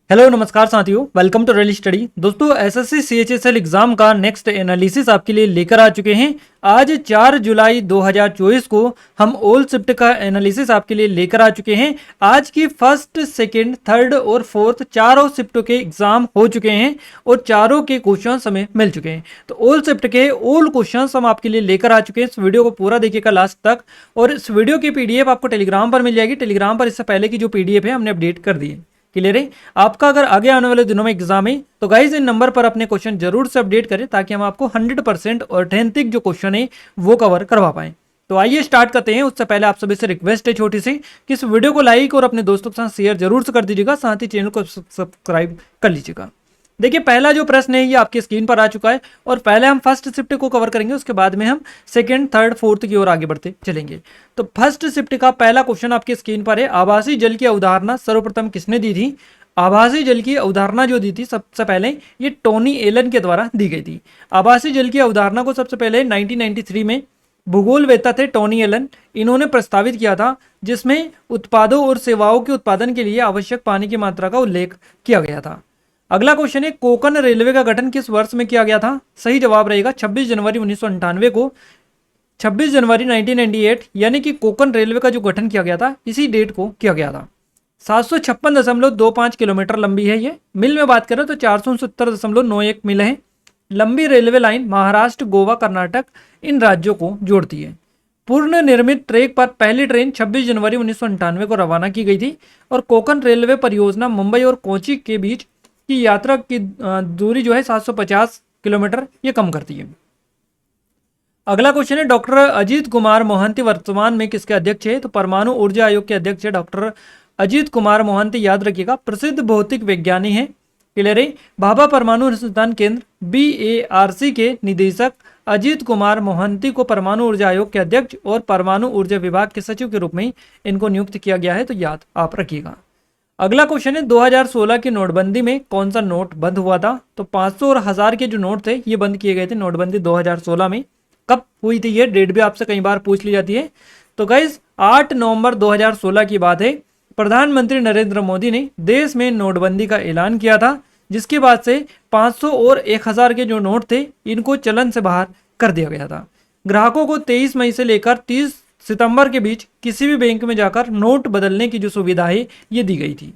Hello नमस्कार साथियों, welcome to real study. दोस्तों एसएससी सीएचएसएल एग्जाम का नेक्स्ट एनालिसिस आपके लिए लेकर आ चुके हैं। आज 4 जुलाई 2024 को हम ऑल शिफ्ट का एनालिसिस आपके लिए लेकर आ चुके हैं। आज की फर्स्ट, सेकंड, थर्ड और फोर्थ चारों शिफ्टों के एग्जाम हो चुके हैं और चारों के क्वेश्चंस हमें मिल चुके हैं। तो ऑल शिफ्ट के ऑल क्वेश्चंस हम आपके लिए लेकर आ चुके हैं। इस वीडियो को पूरा देखिएगा लास्ट तक और इस वीडियो की पीडीएफ आपको टेलीग्राम पर मिल जाएगी। टेलीग्राम पर इससे पहले की जो पीडीएफ है हमने अपडेट कर दी है। क्लियर है? आपका अगर आगे आने वाले दिनों में एग्जाम है तो गाइज इन नंबर पर अपने क्वेश्चन जरूर से अपडेट करें ताकि हम आपको 100% ऑथेंटिक जो क्वेश्चन है वो कवर करवा पाएं। तो आइए स्टार्ट करते हैं। उससे पहले आप सभी से रिक्वेस्ट है छोटी सी कि इस वीडियो को लाइक और अपने दोस्तों के साथ शेयर जरूर से कर दीजिएगा, साथ ही चैनल को सब्सक्राइब कर लीजिएगा। देखिए पहला जो प्रश्न है ये आपकी स्क्रीन पर आ चुका है और पहले हम फर्स्ट शिफ्ट को कवर करेंगे, उसके बाद में हम सेकंड, थर्ड, फोर्थ की ओर आगे बढ़ते चलेंगे। तो फर्स्ट शिफ्ट का पहला क्वेश्चन आपकी स्क्रीन पर है। आभासी जल की अवधारणा सर्वप्रथम किसने दी थी? आभासी जल की अवधारणा जो दी थी सबसे पहले ये टोनी एलन के द्वारा दी गई थी। आभासी जल की अवधारणा को सबसे पहले 1993 में भूगोलवेत्ता थे टोनी एलन, इन्होंने प्रस्तावित किया था, जिसमें उत्पादों और सेवाओं के उत्पादन के लिए आवश्यक पानी की मात्रा का उल्लेख किया गया था। अगला क्वेश्चन है, कोंकण रेलवे का गठन किस वर्ष में किया गया था? सही जवाब रहेगा 26 जनवरी 1998 को। 26 जनवरी 1998 यानी कि कोंकण रेलवे का जो गठन किया गया था इसी डेट को किया गया था। 756.25 किलोमीटर लंबी है ये। मिल में बात करें तो 469.91 मिल है। लंबी रेलवे लाइन महाराष्ट्र, गोवा, कर्नाटक इन राज्यों को जोड़ती है। पूर्ण निर्मित ट्रैक पर पहली ट्रेन 26 जनवरी 1998 को रवाना की गई थी और कोंकण रेलवे परियोजना मुंबई और कोची के बीच की यात्रा की दूरी जो है 750 किलोमीटर ये कम करती है। अगला क्वेश्चन है, डॉक्टर अजीत कुमार मोहंती वर्तमान में किसके अध्यक्ष है? तो परमाणु ऊर्जा आयोग के अध्यक्ष है डॉक्टर अजीत कुमार मोहंती। याद रखिएगा, प्रसिद्ध भौतिक विज्ञानी है। क्लियर है? भाभा परमाणु अनुसंधान केंद्र BARC के निदेशक अजीत कुमार मोहंती को परमाणु ऊर्जा आयोग के अध्यक्ष और परमाणु ऊर्जा विभाग के सचिव के रूप में इनको नियुक्त किया गया है, तो याद आप रखिएगा। अगला क्वेश्चन है, 2016 की नोटबंदी में कौन सा नोट बंद हुआ था? तो 500 और 1000 के जो नोट थे ये बंद किए गए थे नोटबंदी 2016 में। कब हुई थी ये डेट भी आपसे कई बार पूछ ली जाती है। तो गाइज 8 नवंबर 2016 की बात है। प्रधानमंत्री नरेंद्र मोदी ने देश में नोटबंदी का ऐलान किया था, जिसके बाद से 500 और 1000 के जो नोट थे इनको चलन से बाहर कर दिया गया था। ग्राहकों को 23 मई से लेकर 30 सितंबर के बीच किसी भी बैंक में जाकर नोट बदलने की जो सुविधा है ये दी गई थी।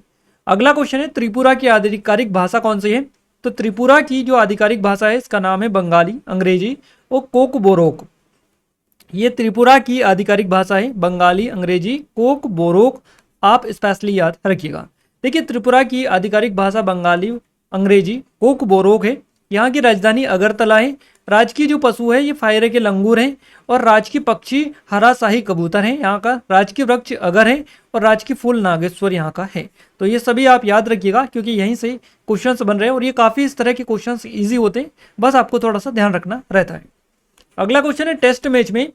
अगला क्वेश्चन है, त्रिपुरा की आधिकारिक भाषा कौन सी है? तो त्रिपुरा की जो आधिकारिक भाषा है इसका नाम है बंगाली, अंग्रेजी और कोकबोरोक। ये त्रिपुरा की आधिकारिक भाषा है, बंगाली, अंग्रेजी, कोकबोरोक। आप स्पेशली याद रखिएगा। देखिए त्रिपुरा की आधिकारिक भाषा बंगाली, अंग्रेजी, कोकबोरोक है। यहाँ की राजधानी अगरतला है। राज्य की जो पशु है ये फायरे के लंगूर हैं और राज्य की पक्षी हरा शाही कबूतर है। यहाँ का राज्य की वृक्ष अगर है और राज्य की फूल नागेश्वर यहाँ का है। तो ये सभी आप याद रखिएगा क्योंकि यहीं से क्वेश्चंस बन रहे हैं और ये काफ़ी इस तरह के क्वेश्चंस इजी होते हैं, बस आपको थोड़ा सा ध्यान रखना रहता है। अगला क्वेश्चन है, टेस्ट मैच में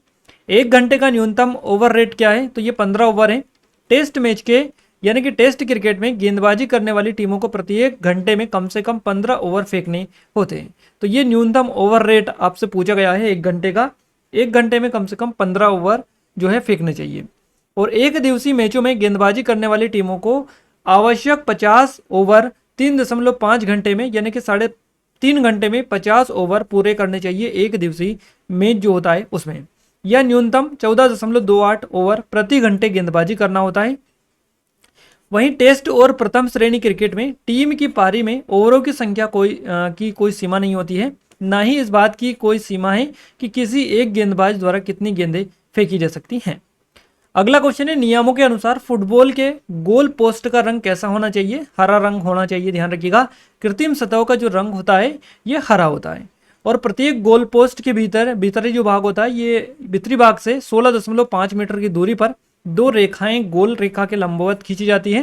1 घंटे का न्यूनतम ओवर रेट क्या है? तो ये 15 ओवर है। टेस्ट मैच के यानी कि टेस्ट क्रिकेट में गेंदबाजी करने वाली टीमों को प्रत्येक घंटे में कम से कम 15 ओवर फेंकने होते हैं। तो ये न्यूनतम ओवर रेट आपसे पूछा गया है 1 घंटे का। 1 घंटे में कम से कम 15 ओवर जो है फेंकने चाहिए। और एक दिवसीय मैचों में गेंदबाजी करने वाली टीमों को आवश्यक 50 ओवर 3.5 घंटे में यानी कि 3.5 घंटे में 50 ओवर पूरे करने चाहिए एक दिवसीय मैच जो होता है उसमें। यह न्यूनतम 14.28 ओवर प्रति घंटे गेंदबाजी करना होता है। वहीं टेस्ट और प्रथम श्रेणी क्रिकेट में टीम की पारी में ओवरों की संख्या कोई सीमा नहीं होती है, ना ही इस बात की कोई सीमा है कि किसी एक गेंदबाज द्वारा कितनी गेंदें फेंकी जा सकती हैं। अगला क्वेश्चन है, नियमों के अनुसार फुटबॉल के गोल पोस्ट का रंग कैसा होना चाहिए? हरा रंग होना चाहिए, ध्यान रखिएगा। कृत्रिम सतहों का जो रंग होता है ये हरा होता है और प्रत्येक गोल पोस्ट के भीतरी जो भाग होता है ये भीतरी भाग से 16.5 मीटर की दूरी पर 2 रेखाएं गोल रेखा के लंबवत खींची जाती है।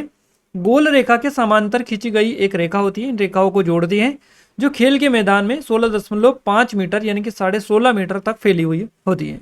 गोल रेखा के समांतर खींची गई एक रेखा होती है, इन रेखाओं को जोड़ती है, जो खेल के मैदान में 16.5 मीटर यानी कि 16.5 मीटर तक फैली हुई होती है।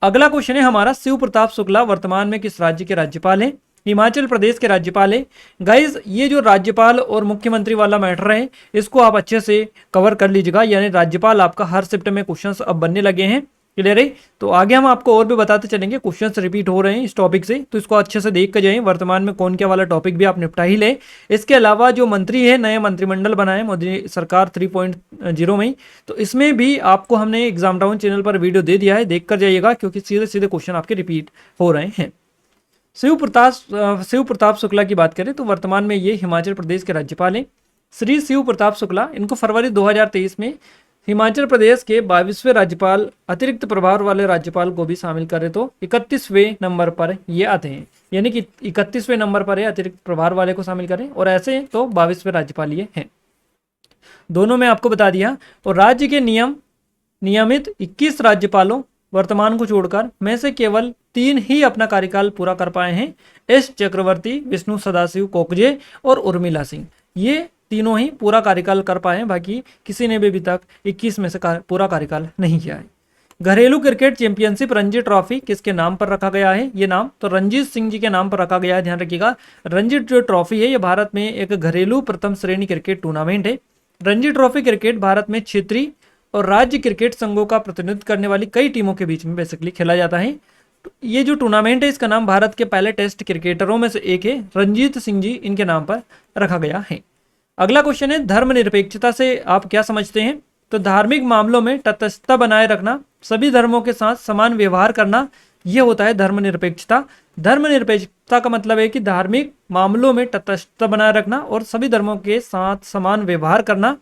अगला क्वेश्चन है हमारा, शिव प्रताप शुक्ला वर्तमान में किस राज्य के राज्यपाल हैं? हिमाचल प्रदेश के राज्यपाल है। गाइज ये जो राज्यपाल और मुख्यमंत्री वाला मैटर है इसको आप अच्छे से कवर कर लीजिएगा, यानी राज्यपाल आपका हर शिफ्ट में क्वेश्चंस अब बनने लगे हैं क्लियर है। तो आगे हम आपको और भी बताते चलेंगे, क्वेश्चंस रिपीट हो रहे हैं इस टॉपिक से, तो इसको अच्छे से देख कर जाएं। वर्तमान में कौन क्या वाला टॉपिक भी आप निपटा ही ले। इसके अलावा जो मंत्री है, नए मंत्रिमंडल बनाए मोदी सरकार 3.0 में, तो इसमें भी आपको हमने एग्जाम टाउन चैनल पर वीडियो दे दिया है, देख कर जाइएगा, क्योंकि सीधे सीधे क्वेश्चन आपके रिपीट हो रहे हैं। शिव प्रताप शुक्ला की बात करें तो वर्तमान में ये हिमाचल प्रदेश के राज्यपाल हैं। श्री शिव प्रताप शुक्ला, इनको फरवरी 2023 में हिमाचल प्रदेश के 22वें राज्यपाल, अतिरिक्त प्रभार वाले राज्यपाल को भी शामिल करें तो 31वें नंबर पर ये आते हैं, यानी कि 31वें नंबर पर है, अतिरिक्त प्रभार वाले को शामिल करें, और ऐसे तो 22वें राज्यपाल ये हैं। दोनों में आपको बता दिया। और राज्य के नियमित 21 राज्यपालों वर्तमान को छोड़कर में से केवल 3 ही अपना कार्यकाल पूरा कर पाए हैं, एस चक्रवर्ती, विष्णु सदाशिव कोकजे और उर्मिला सिंह। ये तीनों ही पूरा कार्यकाल कर पाए हैं, बाकी किसी ने भी अभी तक 21 में से पूरा कार्यकाल नहीं किया है। घरेलू क्रिकेट चैंपियनशिप रणजी ट्रॉफी किसके नाम पर रखा गया है? ये नाम तो रणजीत सिंह जी के नाम पर रखा गया है, ध्यान रखिएगा। रणजी जो ट्रॉफी है, ये भारत में एक घरेलू प्रथम श्रेणी क्रिकेट टूर्नामेंट है। रणजी ट्रॉफी क्रिकेट भारत में क्षेत्रीय और राज्य क्रिकेट संघों का प्रतिनिधित्व करने वाली कई टीमों के बीच में बेसिकली खेला जाता है। ये जो टूर्नामेंट है, इसका नाम भारत के पहले टेस्ट क्रिकेटरों में से एक है, रणजीत सिंह जी, इनके नाम पर रखा गया है। अगला क्वेश्चन है, धर्मनिरपेक्षता से आप क्या समझते हैं? तो धार्मिक मामलों में तटस्थता बनाए रखना, सभी धर्मों के साथ समान व्यवहार करना, यह होता है धर्मनिरपेक्षता। धर्मनिरपेक्षता का मतलब है कि धार्मिक मामलों में तटस्थता बनाए रखना और सभी धर्मों के साथ समान व्यवहार करना।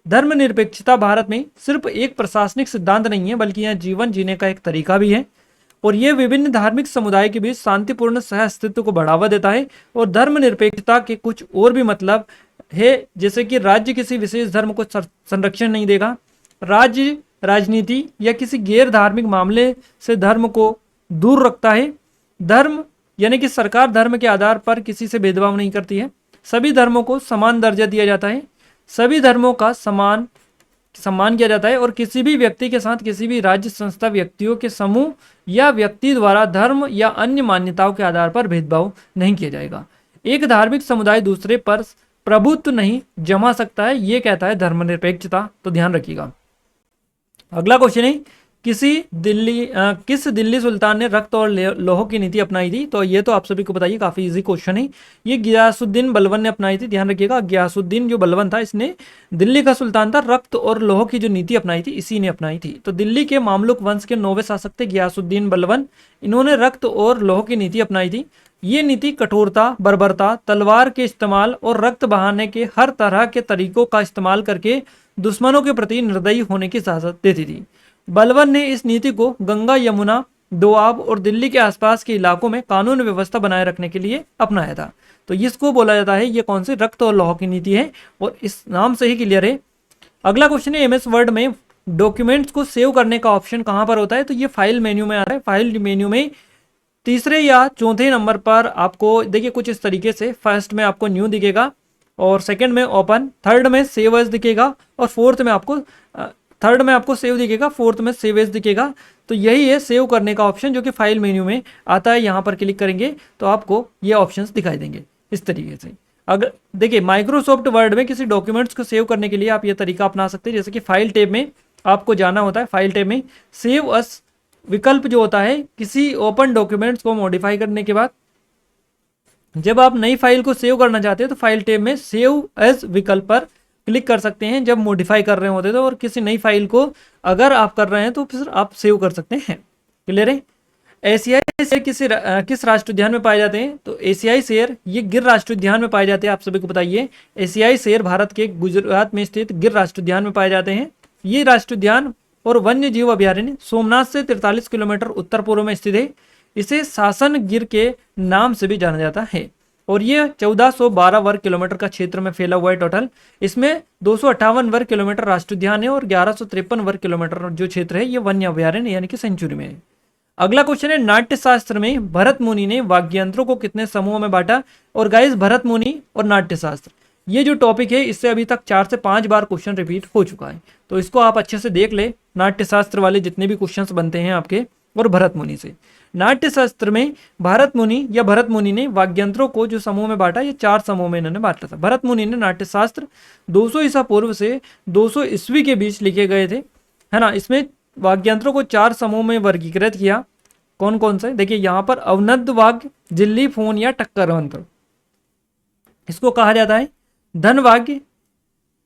धर्मनिरपेक्षता भारत में सिर्फ एक प्रशासनिक सिद्धांत नहीं है, बल्कि यह जीवन जीने का एक तरीका भी है, और यह विभिन्न धार्मिक समुदाय के बीच शांतिपूर्ण सह अस्तित्व को बढ़ावा देता है। और धर्मनिरपेक्षता के कुछ और भी मतलब है, जैसे कि राज्य किसी विशेष धर्म को संरक्षण नहीं देगा, राज्य राजनीति या किसी गैर धार्मिक मामले से धर्म को दूर रखता है, धर्म यानी कि सरकार धर्म के आधार पर किसी से भेदभाव नहीं करती है, सभी धर्मों को समान दर्जा दिया जाता है, सभी धर्मों का सम्मान किया जाता है, और किसी भी व्यक्ति के साथ किसी भी राज्य, संस्था, व्यक्तियों के समूह या व्यक्ति द्वारा धर्म या अन्य मान्यताओं के आधार पर भेदभाव नहीं किया जाएगा। एक धार्मिक समुदाय दूसरे पर प्रभुत्व नहीं जमा सकता है, ये कहता है धर्मनिरपेक्षता, तो ध्यान रखिएगा। अगला क्वेश्चन है, किस दिल्ली सुल्तान ने रक्त और लोह की नीति अपनाई थी? तो ये तो आप सभी को बताइए, काफी इजी क्वेश्चन है। ये गियासुद्दीन बलबन ने अपनाई थी, ध्यान रखिएगा। गियासुद्दीन जो बलबन था, इसने दिल्ली का सुल्तान था, रक्त और लोह की जो नीति अपनाई थी इसी ने अपनाई थी। तो दिल्ली के मामलुक वंश के 9वें शासक थे गियासुद्दीन बलबन, इन्होंने रक्त और लोह की नीति अपनाई थी। ये नीति कठोरता, बर्बरता, तलवार के इस्तेमाल और रक्त बहाने के हर तरह के तरीकों का इस्तेमाल करके दुश्मनों के प्रति निर्दयी होने की इजाजत देती थी। बलबन ने इस नीति को गंगा, यमुना, दोआब और दिल्ली के आसपास के इलाकों में कानून व्यवस्था बनाए रखने के लिए अपनाया था। तो इसको बोला जाता है, ये कौन सी रक्त और लोह की नीति है, और इस नाम से ही क्लियर है। अगला क्वेश्चन है, एमएस वर्ड में डॉक्यूमेंट्स को सेव करने का ऑप्शन कहां पर होता है? तो ये फाइल मेन्यू में आ रहा है। फाइल मेन्यू में तीसरे या चौथे नंबर पर आपको देखिए कुछ इस तरीके से, फर्स्ट में आपको न्यू दिखेगा, और सेकंड में ओपन, थर्ड में सेव एज दिखेगा, और फोर्थ में आपको सेव दिखेगा, फोर्थ में सेव एज दिखेगा। तो यही है सेव करने का ऑप्शन, जो कि फाइल मेन्यू में आता है। यहाँ पर क्लिक करेंगे तो आपको ये ऑप्शंस दिखाई देंगे इस तरीके से। अगर देखिए माइक्रोसॉफ्ट वर्ड में किसी डॉक्यूमेंट्स को सेव करने के लिए आप ये तरीका अपना सकते हैं, जैसे कि फाइल टैब में आपको जाना होता है। फाइल टैब में सेव अस विकल्प जो होता है, किसी ओपन डॉक्यूमेंट्स को मॉडिफाई करने के बाद जब आप नई फाइल को सेव करना चाहते हैं तो फाइल टैब में सेव एज विकल्प पर क्लिक कर सकते हैं जब मॉडिफाई कर रहे होते तो, और किसी नई फाइल को अगर आप कर रहे हैं तो फिर आप सेव कर सकते हैं। क्लियर है। एशियाई शेर किस राष्ट्रीय उद्यान में पाए जाते हैं? तो एशियाई शेर ये गिर राष्ट्रीय उद्यान में पाए जाते हैं, आप सभी को बताइए। एशियाई शेर भारत के गुजरात में स्थित गिर राष्ट्रीय उद्यान में पाए जाते हैं। ये राष्ट्रीय उद्यान और वन्य जीव अभयारण्य सोमनाथ से 43 किलोमीटर उत्तर पूर्व में स्थित है। इसे शासन गिर के नाम से भी जाना जाता है, और ये 1412 वर्ग किलोमीटर का क्षेत्र में फैला हुआ है टोटल। इसमें 258 वर्ग किलोमीटर राष्ट्रीय उद्यान है, और 1153 वर्ग किलोमीटर जो क्षेत्र है ये वन्य अभयारण्य यानी कि सेंचुरी में है। अगला क्वेश्चन है, नाट्य शास्त्र में भरत मुनि ने वाद्ययंत्रों को कितने समूहों में बांटा? और गाइस, भरत मुनि और नाट्य शास्त्र ये जो टॉपिक है, इससे अभी तक 4 से 5 बार क्वेश्चन रिपीट हो चुका है, तो इसको आप अच्छे से देख ले। नाट्य शास्त्र वाले जितने भी क्वेश्चंस बनते हैं आपके, और भरत मुनि से। नाट्य शास्त्र में भरत मुनि ने वाद्ययंत्रों को जो समूह में बांटा, ये 4 समूह में इन्होंने बांटा था। भरत मुनि ने नाट्य शास्त्र 200 ईसा पूर्व से 200 ईस्वी के बीच लिखे गए थे, है ना। इसमें वाग्यंत्रों को 4 समूह में वर्गीकृत किया। कौन कौन से? देखिए यहाँ पर अवनद्ध वाद्य, जिल्ली फोन या टक्कर यंत्र, इसको कहा जाता है धन वाद्य,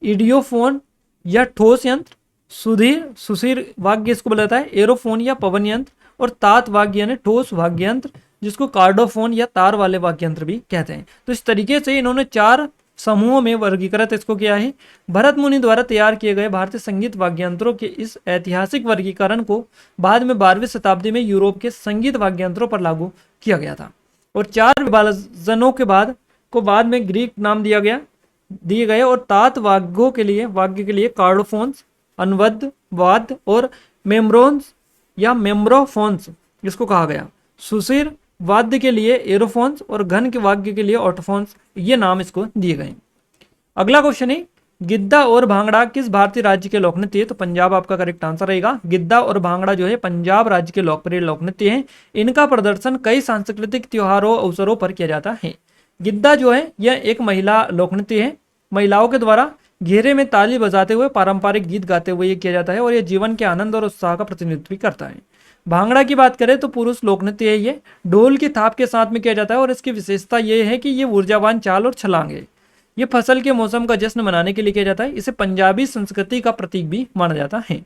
इडियोफोन या ठोस यंत्र, सुधीर वाद्य इसको बोला जाता है एरोफोन या पवन यंत्र, और तात वाद्य यानी ठोस वाद्य यंत्र, जिसको कार्डोफोन या तार वाले वाद्य यंत्र भी कहते हैं। तो इस तरीके से इन्होंने 4 समूहों में वर्गीकृत इसको किया है। भरत मुनि द्वारा तैयार किए गए भारतीय संगीत वाद्य यंत्रों के इस ऐतिहासिक वर्गीकरण को बाद में 12वीं शताब्दी में यूरोप के संगीत वाद्य यंत्रों पर लागू किया गया था, और 4 विभाजनों के बाद में ग्रीक नाम दिए गए, और तात वाद्य के लिए कार्डोफोन्स, अनुबद्ध वाद्य और मेम्ब्रोन्स या मेम्ब्रोफोन्स इसको कहा गया। सुशीर वाद्य के लिए एरोफोन्स और घन के वाद्य के लिए ऑटोफोन्स, ये नाम इसको दिए गए। अगला क्वेश्चन है गिद्दा और भांगड़ा किस भारतीय राज्य के लोक नृत्य है? तो पंजाब आपका करेक्ट आंसर रहेगा। गिद्दा और भांगड़ा जो है पंजाब राज्य के लोकप्रिय लोक नृत्य है। इनका प्रदर्शन कई सांस्कृतिक त्योहारों अवसरों पर किया जाता है। गिद्दा जो है यह एक महिला लोक नृत्य है। महिलाओं के द्वारा घेरे में ताली बजाते हुए पारंपरिक गीत गाते हुए ये किया जाता है, और यह जीवन के आनंद और उत्साह का प्रतिनिधित्व भी करता है। भांगड़ा की बात करें तो पुरुष लोक नृत्य है। ये ढोल की थाप के साथ में किया जाता है, और इसकी विशेषता ये है कि ये ऊर्जावान चाल और छलांग है। ये फसल के मौसम का जश्न मनाने के लिए किया जाता है। इसे पंजाबी संस्कृति का प्रतीक भी माना जाता है।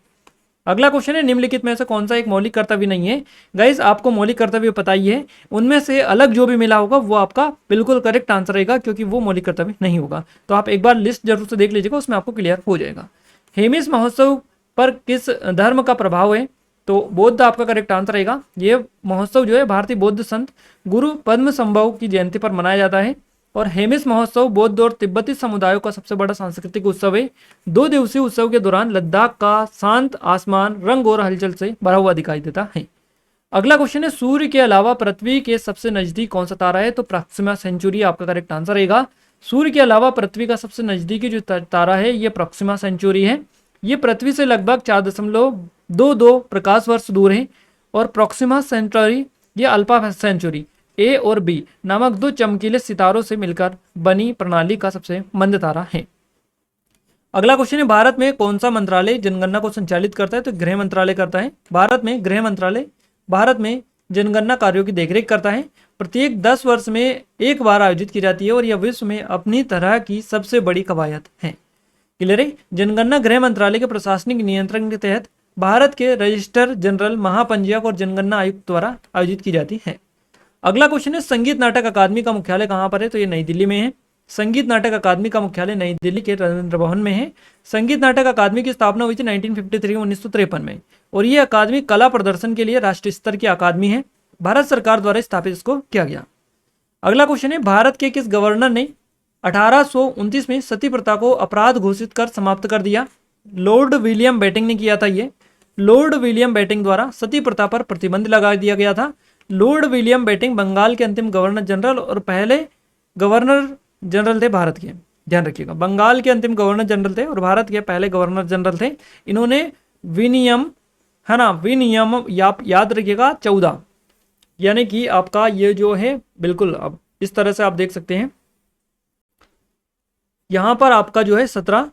अगला क्वेश्चन है निम्नलिखित में से कौन सा एक मौलिक कर्तव्य नहीं है? गाइस आपको मौलिक कर्तव्य पता ही है, उनमें से अलग जो भी मिला होगा वो आपका बिल्कुल करेक्ट आंसर रहेगा, क्योंकि वो मौलिक कर्तव्य नहीं होगा। तो आप एक बार लिस्ट जरूर से देख लीजिएगा, उसमें आपको क्लियर हो जाएगा। हेमिस महोत्सव पर किस धर्म का प्रभाव है? तो बौद्ध आपका करेक्ट आंसर रहेगा। ये महोत्सव जो है भारतीय बौद्ध संत गुरु पद्म संभव की जयंती पर मनाया जाता है, और हेमिस महोत्सव बौद्ध और तिब्बती समुदायों का सबसे बड़ा सांस्कृतिक उत्सव है। 2 दिवसीय उत्सव के दौरान लद्दाख का शांत आसमान रंग और हलचल से भरा हुआ दिखाई देता है। अगला क्वेश्चन है सूर्य के अलावा पृथ्वी के सबसे नजदीक कौन सा तारा है? तो प्रॉक्सिमा सेंचुरी आपका करेक्ट आंसर रहेगा। सूर्य के अलावा पृथ्वी का सबसे नजदीकी जो तारा है ये प्रॉक्सिमा सेंचुरी है। ये पृथ्वी से लगभग 4.22 प्रकाश वर्ष दूर है, और प्रॉक्सिमा सेंचुरी ये अल्फा सेंचुरी ए और बी नामक 2 चमकीले सितारों से मिलकर बनी प्रणाली का सबसे मंद तारा है। अगला क्वेश्चन है भारत में कौन सा मंत्रालय जनगणना को संचालित करता है? तो गृह मंत्रालय करता है। भारत में गृह मंत्रालय भारत में जनगणना कार्यों की देखरेख करता है। प्रत्येक 10 वर्ष में एक बार आयोजित की जाती है, और यह विश्व में अपनी तरह की सबसे बड़ी कवायद है। क्लियर है? जनगणना गृह मंत्रालय के प्रशासनिक नियंत्रण के तहत भारत के रजिस्ट्रार जनरल, महापंजीयक और जनगणना आयुक्त द्वारा आयोजित की जाती है। अगला क्वेश्चन है संगीत नाटक अकादमी का मुख्यालय कहाँ पर है? तो ये नई दिल्ली में है। संगीत नाटक अकादमी का मुख्यालय नई दिल्ली के रविंद्र भवन में है। संगीत नाटक अकादमी की स्थापना हुई थी 1953 में, और ये अकादमी कला प्रदर्शन के लिए राष्ट्रीय स्तर की अकादमी है। भारत सरकार द्वारा स्थापित इसको किया गया। अगला क्वेश्चन है भारत के किस गवर्नर ने 1829 में सती प्रथा को अपराध घोषित कर समाप्त कर दिया? लॉर्ड विलियम बेटिंग ने किया था। ये लॉर्ड विलियम बेटिंग द्वारा सती प्रथा पर प्रतिबंध लगा दिया गया था। लॉर्ड विलियम बेटिंग बंगाल के अंतिम गवर्नर जनरल और पहले गवर्नर जनरल थे भारत के। ध्यान रखिएगा, बंगाल के अंतिम गवर्नर जनरल थे और भारत के पहले गवर्नर जनरल थे। इन्होंने विनियम है ना, विनियम याद रखिएगा 14, यानी कि आपका ये जो है बिल्कुल अब इस तरह से आप देख सकते हैं, यहां पर आपका जो है 17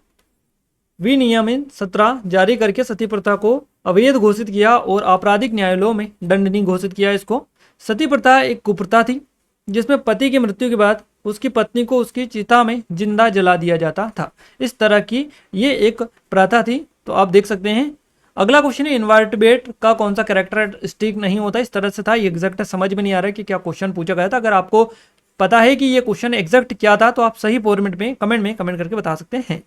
विनियमन 17 जारी करके सती प्रथा को अवैध घोषित किया और आपराधिक न्यायालयों में दंडनीय घोषित किया इसको। सती प्रथा एक कुप्रथा थी जिसमें पति की मृत्यु के बाद उसकी पत्नी को उसकी चिता में जिंदा जला दिया जाता था। इस तरह की ये एक प्रथा थी, तो आप देख सकते हैं। अगला क्वेश्चन है इन्वर्टिब्रेट का कौन सा कैरेक्टरिस्टिक नहीं होता? इस तरह से था, ये एग्जैक्ट समझ में नहीं आ रहा है कि क्या क्वेश्चन पूछा गया था। अगर आपको पता है कि ये क्वेश्चन एग्जैक्ट क्या था तो आप सही फॉर्मेट में कमेंट करके बता सकते हैं।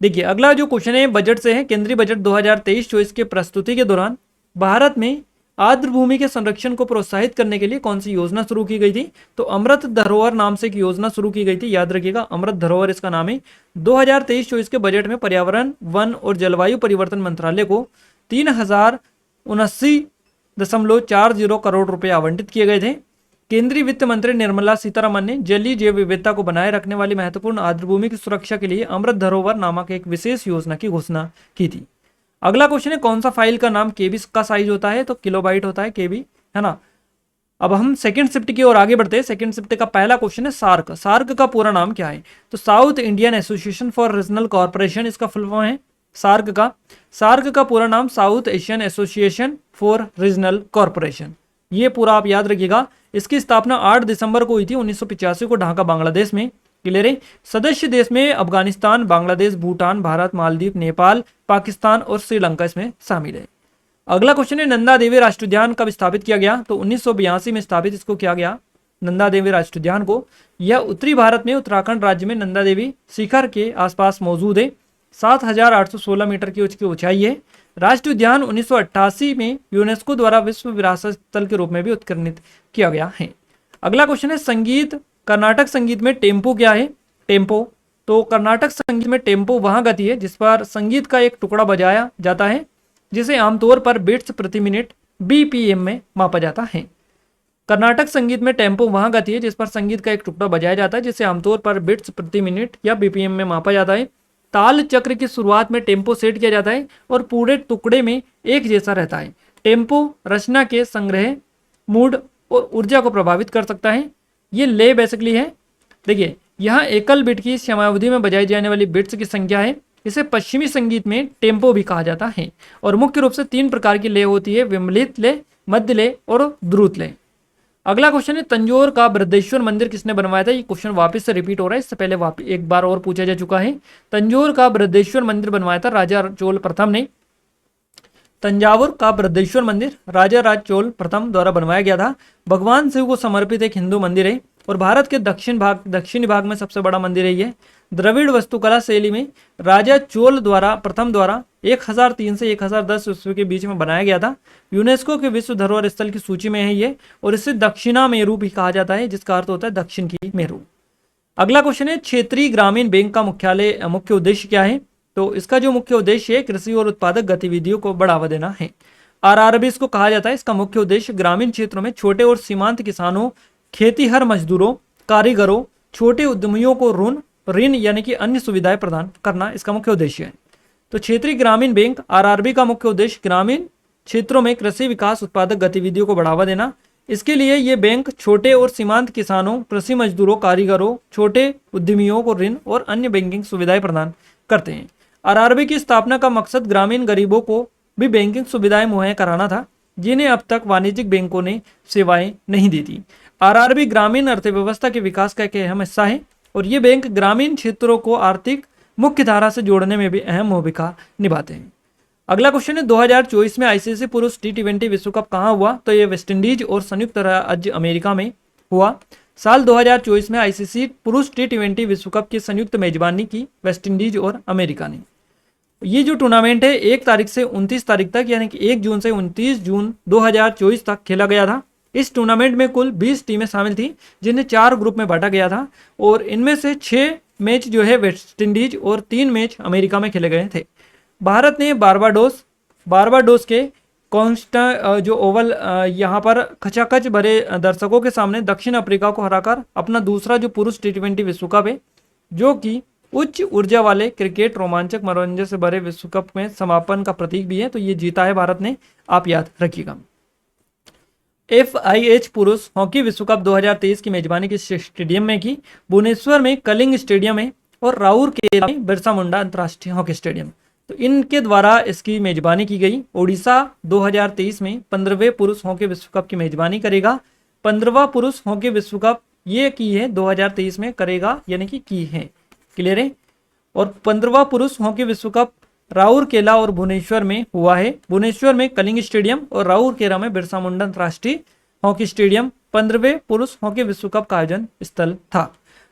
देखिए अगला जो क्वेश्चन है बजट से है। केंद्रीय बजट 2023-24 के प्रस्तुति के दौरान भारत में आर्द्र भूमि के संरक्षण को प्रोत्साहित करने के लिए कौन सी योजना शुरू की गई थी? तो अमृत धरोहर नाम से एक योजना शुरू की गई थी, याद रखिएगा, अमृत धरोहर इसका नाम है। 2023-24 के बजट में पर्यावरण, वन और जलवायु परिवर्तन मंत्रालय को 3079.40 करोड़ रुपए आवंटित किए गए थे। केंद्रीय वित्त मंत्री निर्मला सीतारमण ने जलीय जैव विविधता को बनाए रखने वाली महत्वपूर्ण आर्द्र भूमि की सुरक्षा के लिए अमृत धरोहर नामक एक विशेष योजना की घोषणा की थी। अगला क्वेश्चन है कौन सा फाइल का नाम केबी का साइज होता है? तो किलोबाइट होता है, केबी, है ना। अब हम सेकंड शिफ्ट की ओर आगे बढ़ते हैं। सेकंड शिफ्ट का पहला क्वेश्चन है सार्क। सार्क का पूरा नाम क्या है? तो south Indian association for regional corporation इसका फुल फॉर्म है। सार्क का पूरा नाम south Asian association for regional corporation, ये पूरा आप याद रखिएगा। इसकी स्थापना 8 दिसंबर को हुई थी 1985 को ढाका बांग्लादेश में। क्लियर है। सदस्य देश में अफगानिस्तान, बांग्लादेश, भूटान, भारत, मालदीव, नेपाल, पाकिस्तान और श्रीलंका इसमें शामिल है। अगला क्वेश्चन है नंदा देवी राष्ट्रीय उद्यान कब स्थापित किया गया? तो 1982 में स्थापित इसको किया गया, नंदा देवी राष्ट्रीय उद्यान को। यह उत्तरी भारत में उत्तराखंड राज्य में नंदा देवी शिखर के आसपास मौजूद है। 7,816 मीटर की उसकी ऊंचाई है। राष्ट्रीय उद्यान 1988 में यूनेस्को द्वारा विश्व विरासत स्थल के रूप में भी उत्कीर्णित किया गया है। अगला क्वेश्चन है संगीत, कर्नाटक संगीत में टेम्पो क्या है? टेम्पो, तो कर्नाटक संगीत में टेम्पो वह गति है जिस पर संगीत का एक टुकड़ा बजाया जाता है, जिसे आमतौर पर बीट्स प्रति मिनट बीपीएम में मापा जाता है। कर्नाटक संगीत में टेम्पो वह गति है जिस पर संगीत का एक टुकड़ा बजाया जाता है, जिसे आमतौर पर बीट्स प्रति मिनट या बीपीएम में मापा जाता है। ताल चक्र की शुरुआत में टेम्पो सेट किया जाता है और पूरे टुकड़े में एक जैसा रहता है। टेम्पो रचना के संग्रह, मूड और ऊर्जा को प्रभावित कर सकता है। ये लय बेसिकली है। देखिए यहाँ एकल बिट की समयावधि में बजाई जाने वाली बिट्स की संख्या है। इसे पश्चिमी संगीत में टेम्पो भी कहा जाता है और मुख्य रूप से 3 प्रकार की लय होती है, विमलित लय, मध्य लय और द्रुत लय। अगला क्वेश्चन है तंजौर का बृहदेश्वर मंदिर किसने बनवाया था? ये क्वेश्चन वापस से रिपीट हो रहा है, इससे पहले एक बार और पूछा जा चुका है। तंजौर का बृहदेश्वर मंदिर बनवाया था राजा चोल प्रथम ने। तंजावुर का बृहदेश्वर मंदिर राजा राज चोल प्रथम द्वारा बनवाया गया था। भगवान शिव को समर्पित एक हिंदू मंदिर है और भारत के दक्षिणी भाग में सबसे बड़ा मंदिर है ये। द्रविड़ वास्तुकला शैली में राजा चोल प्रथम द्वारा 1003 से 1010 ईस्वी के बीच में बनाया गया था। यूनेस्को के विश्व धरोहर स्थल की सूची में है ये और इसे दक्षिणा मेरू भी कहा जाता है, जिसका अर्थ होता है दक्षिण की मेरू। अगला क्वेश्चन है क्षेत्रीय ग्रामीण बैंक का मुख्य उद्देश्य क्या है? तो इसका जो मुख्य उद्देश्य है कृषि और उत्पादक गतिविधियों को बढ़ावा देना है। आरआरबी इसको कहा जाता है। इसका मुख्य उद्देश्य ग्रामीण क्षेत्रों में छोटे और सीमांत किसानों, खेतीहर मजदूरों, कारीगरों, छोटे उद्यमियों को ऋण यानी कि अन्य सुविधाएं प्रदान करना इसका मुख्य उद्देश्य है। तो क्षेत्रीय ग्रामीण बैंक आरआरबी का मुख्य उद्देश्य ग्रामीण क्षेत्रों में कृषि विकास, उत्पादक गतिविधियों को बढ़ावा देना। इसके लिए ये बैंक छोटे और सीमांत किसानों, कृषि मजदूरों, कारीगरों, छोटे उद्यमियों को ऋण और अन्य बैंकिंग सुविधाएं प्रदान करते हैं। आरआरबी की स्थापना का मकसद ग्रामीण गरीबों को भी बैंकिंग सुविधाएं मुहैया कराना था, जिन्हें अब तक वाणिज्यिक बैंकों ने सेवाएं नहीं दी थी। आरआरबी ग्रामीण अर्थव्यवस्था के विकास का एक अहम हिस्सा है और ये बैंक ग्रामीण क्षेत्रों को आर्थिक मुख्य धारा से जोड़ने में भी अहम भूमिका निभाते हैं। अगला क्वेश्चन है 2024 में आईसीसी पुरुष T20 विश्व कप कहाँ हुआ? तो ये वेस्ट इंडीज और संयुक्त राज्य अमेरिका में हुआ। साल 2024 में आईसीसी पुरुष T20 विश्व कप की संयुक्त मेजबानी की वेस्ट इंडीज और अमेरिका ने। ये जो टूर्नामेंट है 1 तारीख से 29 तारीख तक यानी कि 1 जून से 29 जून 2024 तक खेला गया था। इस टूर्नामेंट में कुल 20 टीमें शामिल थी, जिन्हें 4 ग्रुप में बांटा गया था और इनमें से 6 मैच जो है वेस्ट इंडीज और 3 मैच अमेरिका में खेले गए थे। भारत ने बारबाडोस के कॉन्स्टा जो ओवल यहाँ पर खचाखच भरे दर्शकों के सामने दक्षिण अफ्रीका को हराकर अपना दूसरा जो पुरुष T20 विश्व कप है, जो कि उच्च ऊर्जा वाले क्रिकेट, रोमांचक मनोरंजन से भरे विश्व कप में समापन का प्रतीक भी है, तो ये जीता है भारत ने, आप याद रखिएगा। FIH पुरुष हॉकी विश्व कप 2023 की मेजबानी किस स्टेडियम में की? भुवनेश्वर में कलिंग स्टेडियम है और राउरकेला में बिरसा मुंडा अंतर्राष्ट्रीय हॉकी स्टेडियम, तो इनके द्वारा इसकी मेजबानी की गई। ओडिशा 2023 में 15वें पुरुष हॉकी विश्व कप की मेजबानी करेगा। 15वां पुरुष हॉकी विश्व कप ये की है 2023 में करेगा, यानी कि की है। क्लियर है। और 15वां पुरुष हॉकी विश्व कप राउरकेला और भुवनेश्वर में हुआ है। भुवनेश्वर में कलिंग स्टेडियम और राउरकेला में बिरसा मुंडा अंतर्राष्ट्रीय हॉकी स्टेडियम 15वें पुरुष हॉकी विश्व कप का आयोजन स्थल था।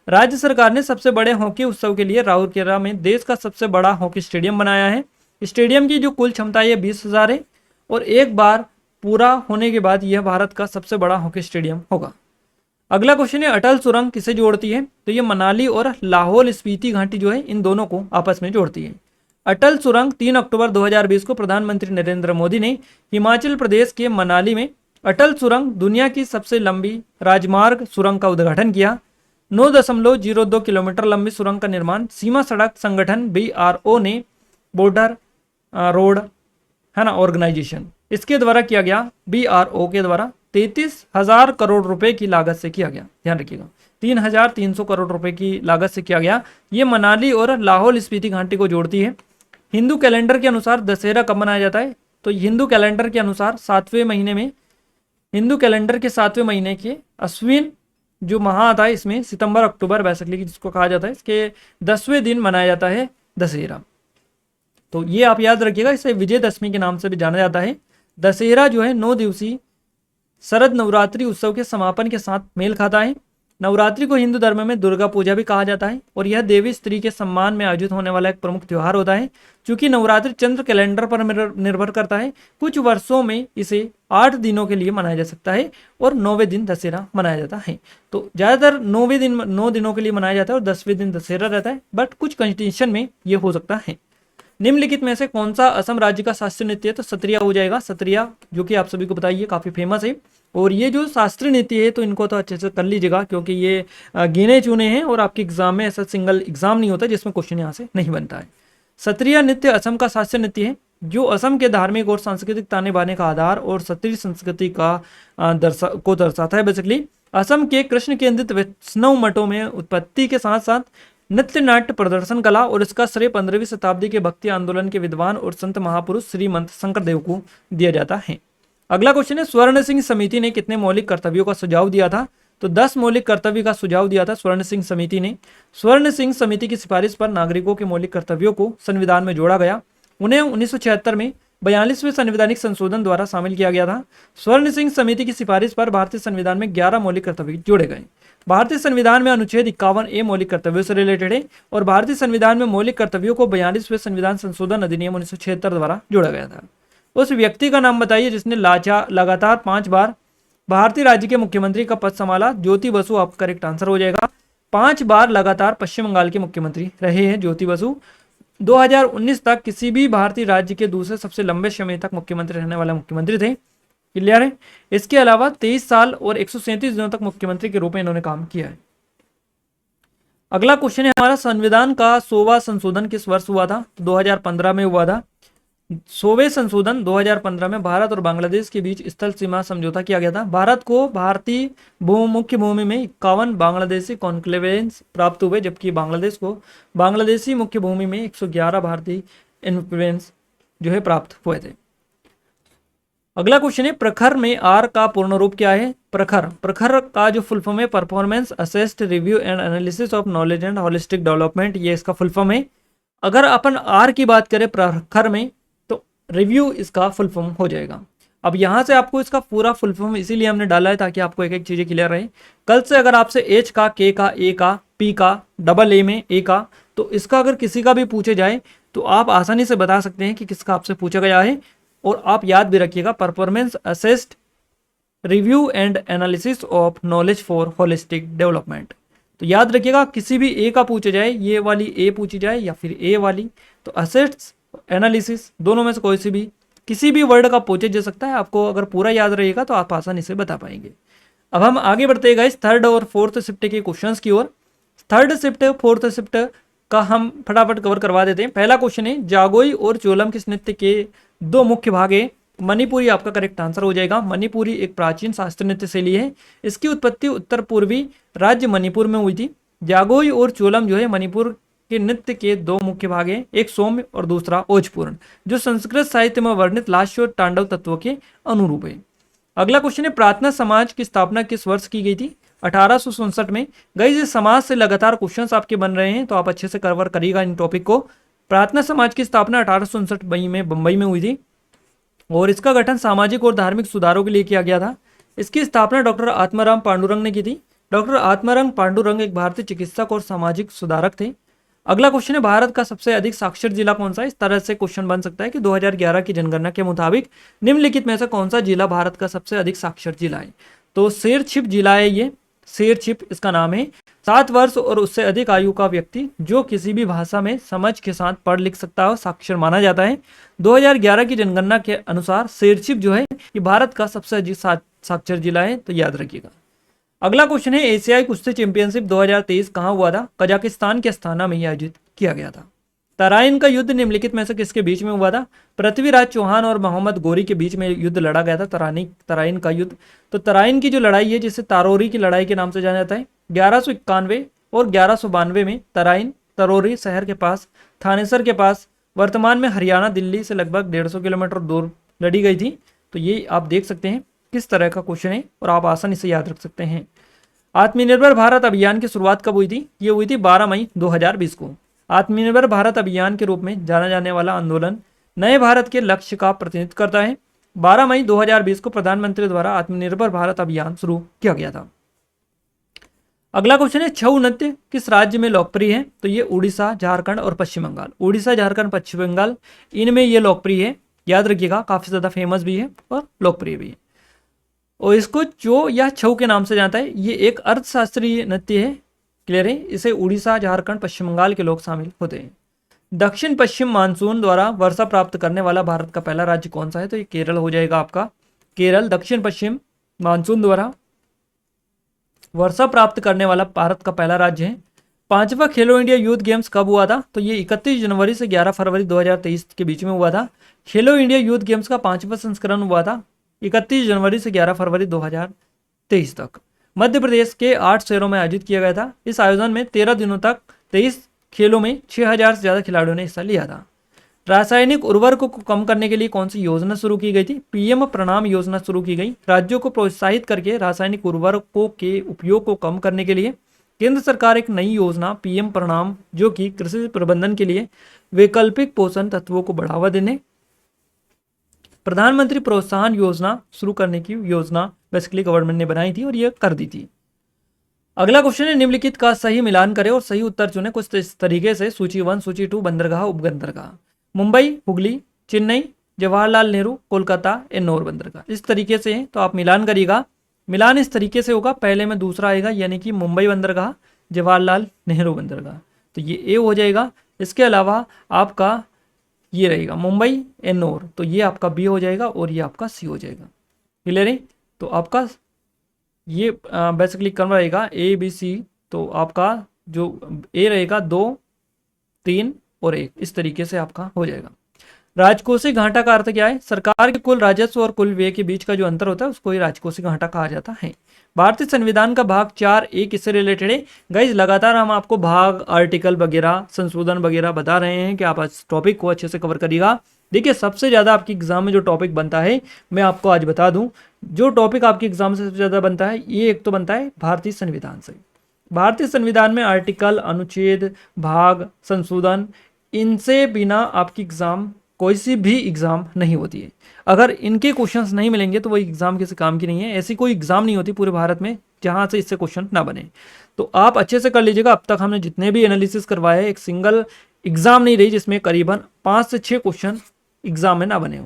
राज्य सरकार ने सबसे बड़े हॉकी उत्सव के लिए राउरकेला में देश का सबसे बड़ा हॉकी स्टेडियम बनाया है। स्टेडियम की जो कुल क्षमता है 20,000 है और एक बार पूरा होने के बाद यह भारत का सबसे बड़ा हॉकी स्टेडियम होगा। अगला क्वेश्चन है अटल सुरंग किसे जोड़ती है? तो ये मनाली और लाहौल स्पीति घाटी जो है इन दोनों को आपस में जोड़ती है। अटल सुरंग 3 अक्टूबर 2020 को प्रधानमंत्री नरेंद्र मोदी ने हिमाचल प्रदेश के मनाली में अटल सुरंग, दुनिया की सबसे लंबी राजमार्ग सुरंग का उद्घाटन किया। 9.02 किलोमीटर लंबी सुरंग का निर्माण सीमा सड़क संगठन BRO ने, बॉर्डर रोड है ना ऑर्गेनाइजेशन, इसके द्वारा किया गया। BRO के द्वारा 33,000 करोड़ रुपए की लागत से किया गया, ध्यान रखिएगा 3,300 करोड़ रुपए की लागत से किया गया। ये मनाली और लाहौल स्पीति घाटी को जोड़ती है। हिंदू कैलेंडर के अनुसार दशहरा कब मनाया जाता है? तो हिंदू कैलेंडर के अनुसार 7वें महीने में, हिंदू कैलेंडर के 7वें महीने के अश्विन जो माह आता है इसमें सितंबर अक्टूबर बेसिकली जिसको कहा जाता है, इसके 10वें दिन मनाया जाता है दशहरा। तो ये आप याद रखिएगा, इसे विजयदशमी के नाम से भी जाना जाता है। दशहरा जो है 9 दिवसीय शरद नवरात्रि उत्सव के समापन के साथ मेल खाता है। नवरात्रि को हिंदू धर्म में दुर्गा पूजा भी कहा जाता है और यह देवी स्त्री के सम्मान में आयोजित होने वाला एक प्रमुख त्यौहार होता है। चूंकि नवरात्रि चंद्र कैलेंडर पर निर्भर करता है, कुछ वर्षों में इसे 8 दिनों के लिए मनाया जा सकता है और 9वें दिन दशहरा मनाया जाता है। तो ज़्यादातर 9 दिनों के लिए मनाया जाता है और 10वें दिन दशहरा रहता है, बट कुछ कंडीशन में ये हो सकता है। निम्नलिखित में से कौन सा असम राज्य का शास्त्रीय नृत्य है? तो सत्रिया हो जाएगा। सत्रिया जो कि आप सभी को बताइए काफ़ी फेमस है, और ये जो शास्त्रीय नृत्य है तो इनको तो अच्छे से कर लीजिएगा क्योंकि ये गिने चुने हैं और आपके एग्जाम में ऐसा सिंगल एग्जाम नहीं होता जिसमें क्वेश्चन यहाँ से नहीं बनता है। सत्रिया नृत्य असम का शास्त्रीय नृत्य है जो असम के धार्मिक और सांस्कृतिक ताने बाने का आधार और क्षत्रिय संस्कृति का दर्शाता है। बेसिकली असम के कृष्ण केंद्रित वैष्णव मठों में उत्पत्ति के साथ साथ नृत्य नाट्य प्रदर्शन कला और इसका श्रेय 15वीं शताब्दी के भक्ति आंदोलन के विद्वान और संत महापुरुष श्रीमंत शंकरदेव को दिया जाता है। अगला क्वेश्चन है, स्वर्ण सिंह समिति ने कितने मौलिक कर्तव्यों का सुझाव दिया था? तो 10 मौलिक कर्तव्य का सुझाव दिया था स्वर्ण सिंह समिति ने। स्वर्ण सिंह समिति की सिफारिश पर नागरिकों के मौलिक कर्तव्यों को संविधान में जोड़ा गया। उन्हें 1976 में 42वें संवैधानिक संशोधन द्वारा शामिल किया गया था। स्वर्ण सिंह समिति की सिफारिश पर भारतीय संविधान में 11 मौलिक कर्तव्य जोड़े गए। भारतीय संविधान में अनुच्छेद 51A मौलिक कर्तव्यों से रिलेटेड है और भारतीय संविधान में मौलिक कर्तव्यों को 42वें संविधान संशोधन अधिनियम 1976 द्वारा जोड़ा गया था। उस व्यक्ति का नाम बताइए जिसने लगातार 5 बार भारतीय राज्य के मुख्यमंत्री का पद संभाला। ज्योति बसु आपका करेक्ट आंसर हो जाएगा। 5 बार लगातार पश्चिम बंगाल के मुख्यमंत्री रहे हैं ज्योति बसु। 2019 तक किसी भी भारतीय राज्य के दूसरे सबसे लंबे समय तक मुख्यमंत्री रहने वाले मुख्यमंत्री थे। क्लियर है? इसके अलावा 23 साल और 137 दिनों तक मुख्यमंत्री के रूप में इन्होंने काम किया है। अगला क्वेश्चन है हमारा, संविधान का 100वां संशोधन किस वर्ष हुआ था? 2015 में हुआ था। 100वें संशोधन 2015 में भारत और बांग्लादेश के बीच स्थल सीमा समझौता किया गया था। भारत को भारतीय मुख्य भूमि में 51 बांग्लादेशी कॉन्क्लेवेंस प्राप्त हुए, जबकि बांग्लादेश को बांग्लादेशी मुख्य भूमि में 111 भारतीय इन्फ्लुएंस जो है प्राप्त हुए थे। अगला क्वेश्चन है, प्रखर में आर का पूर्ण रूप क्या है? प्रखर का जो फुल फॉर्म है performance assessed review and analysis of knowledge and holistic development, ये इसका फुल फॉर्म है। अगर अपन आर की बात करें प्रखर में तो रिव्यू इसका फुल फॉर्म हो जाएगा। अब यहाँ से आपको इसका पूरा फुल फॉर्म इसीलिए हमने डाला है ताकि आपको एक एक चीजें क्लियर रहे। कल से अगर आपसे एच का, के का, ए का, पी का, डबल ए में ए का, तो इसका अगर किसी का भी पूछे जाए तो आप आसानी से बता सकते हैं कि किसका आपसे पूछा गया है। और आप याद भी रखिएगा performance assessed review and analysis of knowledge for holistic development. तो याद रखिएगा किसी भी ए का पूछे जाए, ये वाली ए पूछी जाए या फिर ए वाली, तो असेस्ट एनालिसिस दोनों में से कोई सी भी किसी भी वर्ड का पूछे जा सकता है। आपको अगर पूरा याद रहेगा तो आप आसानी से बता पाएंगे। अब हम आगे बढ़ते हैं इस थर्ड और फोर्थ शिफ्ट के क्वेश्चंस की ओर। थर्ड शिफ्ट फोर्थ शिफ्ट का हम फटाफट कवर करवा देते हैं। पहला क्वेश्चन है, जागोई और चोलम किस नृत्य के 2 मुख्य भाग है? मणिपुरी आपका करेक्ट आंसर हो जाएगा। मणिपुरी एक प्राचीन शास्त्रीय नृत्य शैली है। इसकी उत्पत्ति उत्तर पूर्वी राज्य मणिपुर में हुई थी। जागोई और चोलम जो है मणिपुर के नृत्य के 2 मुख्य भाग हैं, एक सौम्य और दूसरा ओजपूर्ण, जो संस्कृत साहित्य में वर्णित लास्य और तांडव तत्वों के अनुरूप है। अगला क्वेश्चन है, प्रार्थना समाज की स्थापना किस वर्ष की गई थी? 1867 में। गाइस इस समाज से लगातार क्वेश्चंस आपके बन रहे हैं तो आप अच्छे से कवर करिएगा इन टॉपिक को। प्रार्थना समाज की स्थापना 1859 में बंबई में हुई थी और इसका गठन सामाजिक और धार्मिक सुधारों के लिए किया गया था। इसकी स्थापना डॉक्टर आत्माराम पांडुरंग ने की थी। डॉक्टर आत्माराम पांडुरंग एक भारतीय चिकित्सक और सामाजिक सुधारक थे। अगला क्वेश्चन है, भारत का सबसे अधिक साक्षर जिला कौन सा है? इस तरह से क्वेश्चन बन सकता है कि 2011 की जनगणना के मुताबिक निम्नलिखित में से कौन सा जिला भारत का सबसे अधिक साक्षर जिला है? तो शेरछिप जिला है ये, शेरछिप इसका नाम है। 7 वर्ष और उससे अधिक आयु का व्यक्ति जो किसी भी भाषा में समझ के साथ पढ़ लिख सकता है साक्षर माना जाता है। 2011 की जनगणना के अनुसार शेरछिप जो है ये भारत का सबसे अधिक साक्षर जिला है, तो याद रखिएगा। अगला क्वेश्चन है, एशियाई कुश्ती चैंपियनशिप 2023 कहाँ हुआ था? कजाकिस्तान के अस्ताना में आयोजित किया गया था। तराइन का युद्ध निम्नलिखित में से किसके बीच में हुआ था? पृथ्वीराज चौहान और मोहम्मद गोरी के बीच में युद्ध लड़ा गया था, तराइन का युद्ध। तो तराइन की जो लड़ाई है जिसे तारोरी की लड़ाई के नाम से जाना जाता है, 1191 और 1192 में तराइन तरोरी शहर के पास थानेसर के पास वर्तमान में हरियाणा दिल्ली से लगभग 150 किलोमीटर दूर लड़ी गई थी। तो ये आप देख सकते हैं किस तरह का क्वेश्चन है और आप आसानी से याद रख सकते हैं। आत्मनिर्भर भारत अभियान की शुरुआत कब हुई थी? ये हुई थी 12 मई 2020 को। आत्मनिर्भर भारत अभियान के रूप में जाना जाने वाला आंदोलन नए भारत के लक्ष्य का प्रतिनिधित्व करता है। 12 मई 2020 को प्रधानमंत्री द्वारा आत्मनिर्भर भारत अभियान शुरू किया गया था। अगला क्वेश्चन है छऊ नृत्य किस राज्य में लोकप्रिय है? तो ये उड़ीसा, झारखंड और पश्चिम बंगाल। उड़ीसा, झारखंड, पश्चिम बंगाल, इनमें ये लोकप्रिय है। याद रखिएगा, काफी ज्यादा फेमस भी है और लोकप्रिय भी है। और इसको चो या छऊ के नाम से जानता है। ये एक अर्थशास्त्रीय नृत्य है। क्लियर है? इसे उड़ीसा, झारखंड, पश्चिम बंगाल के लोग शामिल होते हैं। दक्षिण पश्चिम मानसून द्वारा वर्षा प्राप्त करने वाला भारत का पहला राज्य कौन सा है? तो ये केरल हो जाएगा आपका। केरल दक्षिण पश्चिम मानसून द्वारा वर्षा प्राप्त करने वाला भारत का पहला राज्य है। 5वां खेलो इंडिया यूथ गेम्स कब हुआ था? तो ये 31 जनवरी से 11 फरवरी 2023 के बीच में हुआ था। खेलो इंडिया यूथ गेम्स का 5वां संस्करण हुआ था 31 जनवरी से 11 फरवरी 2023 तक। मध्य प्रदेश के 8 शहरों में आयोजित किया गया था। इस आयोजन में 13 दिनों तक 23 खेलों में 6000 से ज्यादा खिलाड़ियों ने हिस्सा लिया था। रासायनिक उर्वरकों को कम करने के लिए कौन सी योजना शुरू की गई थी? पीएम प्रणाम योजना शुरू की गई। राज्यों को प्रोत्साहित करके रासायनिक उर्वरकों के उपयोग को कम करने के लिए केंद्र सरकार एक नई योजना पीएम प्रणाम, जो कि कृषि प्रबंधन के लिए वैकल्पिक पोषण तत्वों को बढ़ावा देने प्रधानमंत्री प्रोत्साहन योजना शुरू करने की योजना बेसिकली गवर्नमेंट ने बनाई थी और ये कर दी थी। अगला क्वेश्चन है निम्नलिखित का सही मिलान करें और सही उत्तर चुने कुछ इस तरीके से। सूची 1, सूची 2, बंदरगाह, उपबंदरगाह। मुंबई, हुगली, चेन्नई, जवाहरलाल नेहरू, कोलकाता, एन्नोर बंदरगाह। इस तरीके से है तो आप मिलान करिएगा। मिलान इस तरीके से होगा, पहले में दूसरा आएगा, यानी कि मुंबई बंदरगाह, जवाहरलाल नेहरू बंदरगाह। तो ये ए हो जाएगा। इसके अलावा आपका ये रहेगा मुंबई, एन्नोर, तो ये आपका बी हो जाएगा और ये आपका सी हो जाएगा। क्लियर है? तो आपका ये बेसिकली कम रहेगा ए बी सी। तो आपका जो ए रहेगा 2, 3 और 1, इस तरीके से आपका हो जाएगा। राजकोषीय घाटा का अर्थ क्या है? सरकार के कुल राजस्व और कुल व्यय के बीच का जो अंतर होता है उसको ही राजकोषीय घाटा कहा जाता है। भारतीय संविधान का भाग 4A किससे रिलेटेड है? गाइज लगातार हम आपको भाग, आर्टिकल वगैरह, संशोधन वगैरह बता रहे हैं कि आप इस टॉपिक को अच्छे से कवर करिएगा। देखिए सबसे ज्यादा आपकी एग्जाम में जो टॉपिक बनता है मैं आपको आज बता दूं, जो टॉपिक आपके एग्जाम से सबसे ज्यादा बनता है ये एक तो बनता है भारतीय संविधान से। भारतीय संविधान में आर्टिकल, अनुच्छेद, भाग, संशोधन, इनसे बिना आपकी एग्जाम कोई सी भी एग्जाम नहीं होती है। अगर इनके क्वेश्चंस नहीं मिलेंगे तो वो एग्जाम किसी काम की नहीं है। ऐसी कोई एग्जाम नहीं होती पूरे भारत में जहां से इससे क्वेश्चन ना बने। तो आप अच्छे से कर लीजिएगा। अब तक हमने जितने भी एनालिसिस करवाए एक सिंगल एग्जाम नहीं रही जिसमें करीबन 5 से 6 क्वेश्चन एग्जाम में ना बने हो।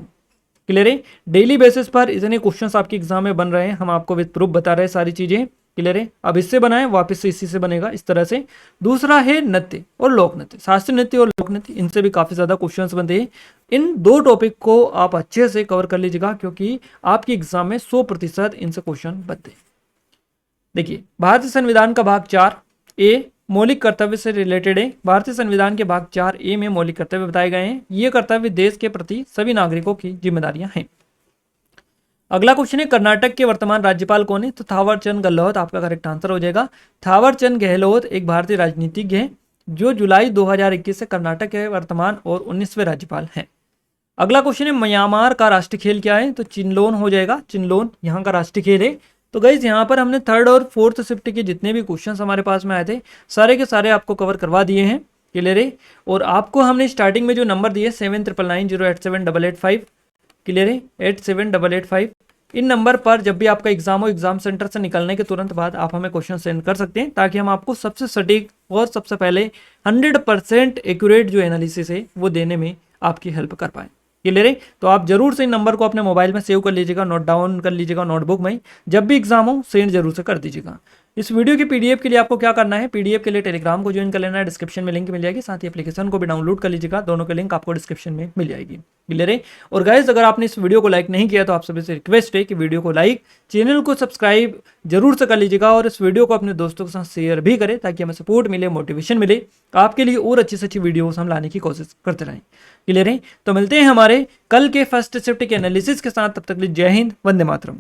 क्लियर है? डेली बेसिस पर इतने क्वेश्चंस आपके एग्जाम में बन रहे हैं, हम आपको विद प्रूफ बता रहे हैं सारी चीजें। क्लियर है? अब इससे बनाए वापस से इसी से बनेगा इस तरह से। दूसरा है नृत्य और लोक नृत्य, शास्त्रीय नृत्य और लोक नृत्य, इनसे भी काफी ज्यादा क्वेश्चंस बनते हैं। इन 2 टॉपिक को आप अच्छे से कवर कर लीजिएगा क्योंकि आपके एग्जाम में 100% इनसे क्वेश्चन बनते हैं। देखिए भारतीय संविधान का भाग 4A मौलिक कर्तव्य से रिलेटेड है। भारतीय संविधान के भाग 4A में मौलिक कर्तव्य बताए गए हैं। ये कर्तव्य देश के प्रति सभी नागरिकों की जिम्मेदारियां हैं। अगला क्वेश्चन है कर्नाटक के वर्तमान राज्यपाल कौन है? तो थावर चंद गहलोत आपका करेक्ट आंसर हो जाएगा। थावर चंद गहलोत एक भारतीय राजनीतिज्ञ है जो जुलाई 2021 से कर्नाटक के वर्तमान और 19वें राज्यपाल हैं। अगला क्वेश्चन है म्यांमार का राष्ट्रीय खेल क्या है? तो चिनलोन हो जाएगा। चिनलोन यहाँ का राष्ट्रीय खेल है। तो गाइज यहाँ पर हमने 3rd और 4th शिफ्ट के जितने भी क्वेश्चंस हमारे पास में आए थे सारे के सारे आपको कवर करवा दिए हैं। क्लियर है? और आपको हमने स्टार्टिंग में जो नंबर दिए 7999087885, क्लियर है, 87885, इन नंबर पर जब भी आपका एग्जाम हो एग्जाम सेंटर से निकलने के तुरंत बाद आप हमें क्वेश्चन सेंड कर सकते हैं ताकि हम आपको सबसे सटीक और सबसे पहले 100% एक्यूरेट जो एनालिसिस है वो देने में आपकी हेल्प कर पाए। क्लियर है? तो आप जरूर से इन नंबर को अपने मोबाइल में सेव कर लीजिएगा, नोट डाउन कर लीजिएगा नोटबुक में। जब भी एग्जाम हो सेंड जरूर से कर दीजिएगा। इस वीडियो की पीडीएफ के लिए आपको क्या करना है? पीडीएफ के लिए टेलीग्राम को ज्वाइन कर लेना है, डिस्क्रिप्शन में लिंक मिल जाएगी। साथ ही एप्लीकेशन को भी डाउनलोड कर लीजिएगा, दोनों के लिंक आपको डिस्क्रिप्शन में मिल जाएगी। क्लियर है? और गाइस अगर आपने इस वीडियो को लाइक नहीं किया तो आप सभी से रिक्वेस्ट है कि वीडियो को लाइक, चैनल को सब्सक्राइब जरूर से कर लीजिएगा और इस वीडियो को अपने दोस्तों के साथ शेयर भी करें ताकि हमें सपोर्ट मिले, मोटिवेशन मिले, आपके लिए और अच्छी से अच्छी वीडियोस हम लाने की कोशिश करते रहें। क्लियर है? तो मिलते हैं हमारे कल के फर्स्ट शिफ्ट के एनालिसिस के साथ। तब तक के लिए जय हिंद, वंदे मातरम।